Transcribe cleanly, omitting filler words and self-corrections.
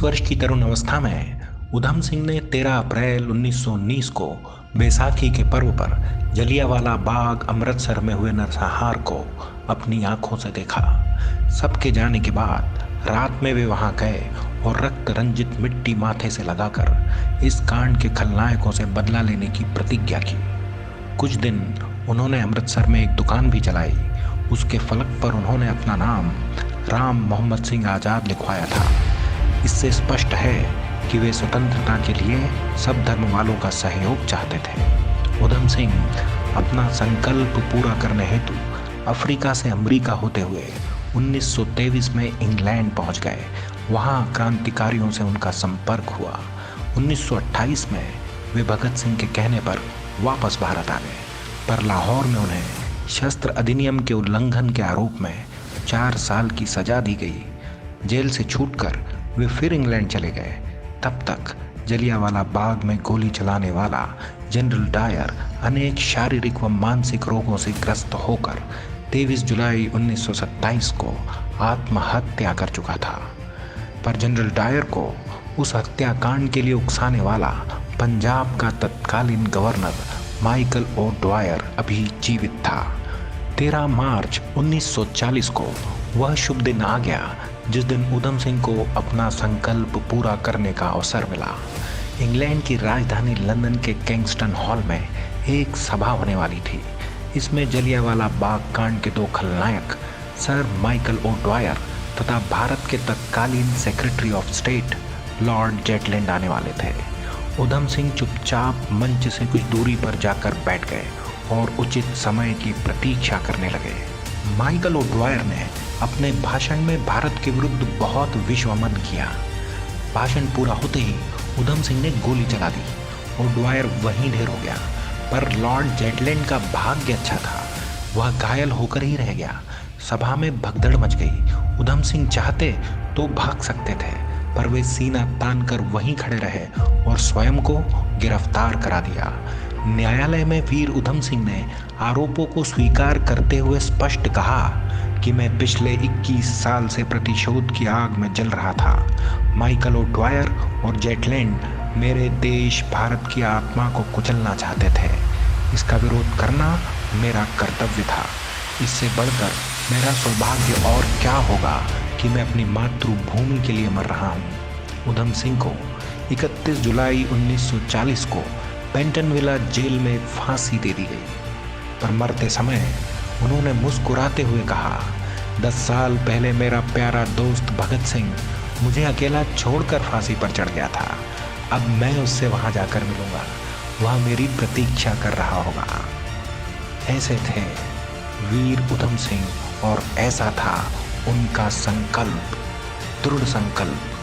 वर्ष की तरुण अवस्था में उधम सिंह ने 13 अप्रैल 1919 को बैसाखी के पर्व पर जलियांवाला बाग अमृतसर में हुए नरसंहार को अपनी आंखों से देखा। सबके जाने के बाद रात में वे वहां गए और रक्त रंजित मिट्टी माथे से लगाकर इस कांड के खलनायकों से बदला लेने की प्रतिज्ञा की। कुछ दिन उन्होंने अमृतसर में एक दुकान भी चलाई। उसके फलक पर उन्होंने अपना नाम राम मोहम्मद सिंह आज़ाद लिखवाया था। इससे स्पष्ट है कि वे स्वतंत्रता के लिए सब धर्म वालों का सहयोग चाहते थे। उधम सिंह अपना संकल्प पूरा करने हेतु अफ्रीका से अमेरिका होते हुए 1923 में इंग्लैंड पहुंच गए। वहां क्रांतिकारियों से उनका संपर्क हुआ। 1928 में वे भगत सिंह के कहने पर वापस भारत आ गए, पर लाहौर में उन्हें शस्त्र अधिनियम के उल्लंघन के आरोप में 4 साल की सजा दी गई। जेल से छूटकर वे फिर इंग्लैंड चले गए। तब तक जलियांवाला बाग में गोली चलाने वाला जनरल डायर अनेक शारीरिक व मानसिक रोगों से ग्रस्त होकर 23 जुलाई 1927 को आत्महत्या कर चुका था। पर जनरल डायर को उस हत्याकांड के लिए उकसाने वाला पंजाब का तत्कालीन गवर्नर माइकल ओ ड्वायर अभी जीवित था। 13 मार्च 1940 को वह शुभ दिन आ गया जिस दिन उधम सिंह को अपना संकल्प पूरा करने का अवसर मिला। इंग्लैंड की राजधानी लंदन के किंगस्टन हॉल में एक सभा होने वाली थी। इसमें जलियांवाला बाग कांड के 2 खलनायक सर माइकल ओ ड्वायर तथा भारत के तत्कालीन secretary of state Lord Zetland आने वाले थे। उधम सिंह चुपचाप मंच से कुछ दूरी पर जाकर बैठ गए और उचित समय की प्रतीक्षा करने लगे। माइकल ओ ड्वायर ने अपने भाषण में भारत के विरुद्ध बहुत विश्वमन किया। भाषण पूरा होते ही उधम सिंह ने गोली चला दी और ड्वायर वहीं ढेर हो गया। पर लॉर्ड जेटलैंड का भाग्य अच्छा था, वह घायल होकर ही रह गया। सभा में भगदड़ मच गई। उधम सिंह चाहते तो भाग सकते थे, पर वे सीना तान कर वहीं खड़े रहे और स्वयं को गिरफ्तार करा दिया। न्यायालय में वीर उधम सिंह ने आरोपों को स्वीकार करते हुए स्पष्ट कहा कि मैं पिछले 21 साल से प्रतिशोध की आग में जल रहा था। माइकल ओ ड्वायर और जेटलैंड मेरे देश भारत की आत्मा को कुचलना चाहते थे। इसका विरोध करना मेरा कर्तव्य था। इससे बढ़कर मेरा सौभाग्य और क्या होगा कि मैं अपनी मातृभूमि के लिए मर रहा हूँ। उधम सिंह को 31 जुलाई 1940 को पेंटनविला जेल में फांसी दे दी गई। पर मरते समय उन्होंने मुस्कुराते हुए कहा, 10 साल पहले मेरा प्यारा दोस्त भगत सिंह मुझे अकेला छोड़कर फांसी पर चढ़ गया था। अब मैं उससे वहां जाकर मिलूंगा, वह मेरी प्रतीक्षा कर रहा होगा। ऐसे थे वीर उधम सिंह और ऐसा था उनका संकल्प, दृढ़ संकल्प।